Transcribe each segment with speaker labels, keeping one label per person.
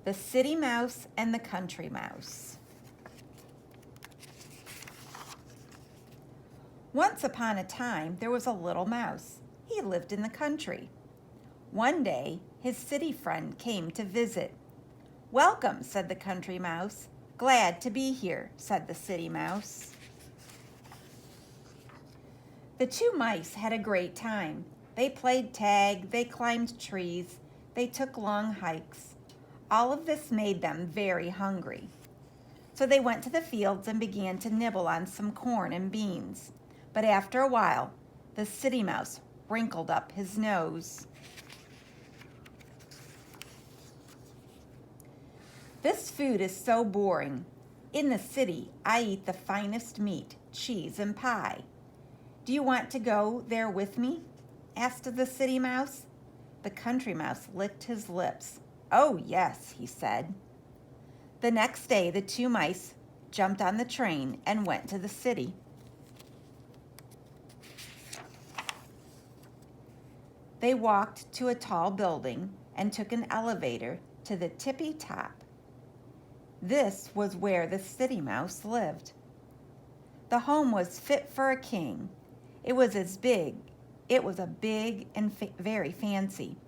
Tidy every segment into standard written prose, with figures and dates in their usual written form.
Speaker 1: The City Mouse and the Country Mouse. Once upon a time, there was a little mouse. He lived in the country. One day, his city friend came to visit. "Welcome," said the Country Mouse. "Glad to be here," said the City Mouse. The two mice had a great time. They played tag, they climbed trees, they took long hikes. All of this made them very hungry. So they went to the fields and began to nibble on some corn and beans. But after a while, the City Mouse wrinkled up his nose. "This food is so boring. In the city, I eat the finest meat, cheese, and pie. Do you want to go there with me?" asked the City Mouse. The Country Mouse licked his lips. "Oh, yes," he said. The next day, the two mice jumped on the train and went to the city. They walked to a tall building and took an elevator to the tippy top. This was where the City Mouse lived. The home was fit for a king. It was a big and very fancy.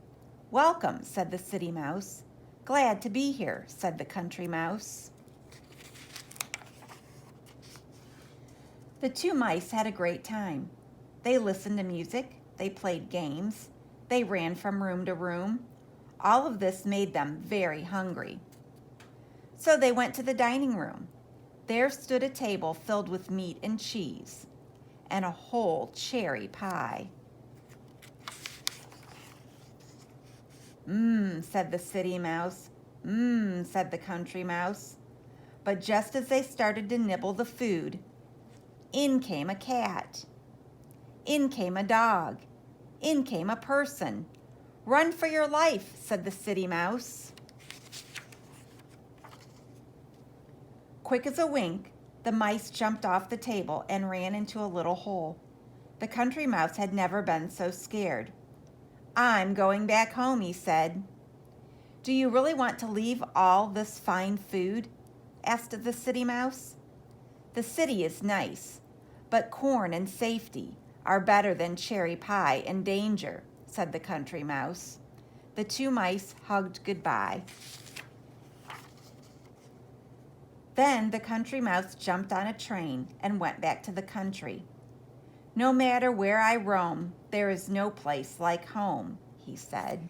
Speaker 1: "Welcome," said the City Mouse. "Glad to be here," said the Country Mouse. The two mice had a great time. They listened to music, they played games, they ran from room to room. All of this made them very hungry. So they went to the dining room. There stood a table filled with meat and cheese, and a whole cherry pie. "Mmm," said the City Mouse. "Mmm," said the Country Mouse. But just as they started to nibble the food, in came a cat. In came a dog. In came a person. "Run for your life," said the City Mouse. Quick as a wink, the mice jumped off the table and ran into a little hole. The Country Mouse had never been so scared. "I'm going back home," he said. "Do you really want to leave all this fine food?" asked the City Mouse. "The city is nice, but corn and safety are better than cherry pie and danger," said the Country Mouse. The two mice hugged goodbye. Then the Country Mouse jumped on a train and went back to the country. "No matter where I roam, there is no place like home," he said.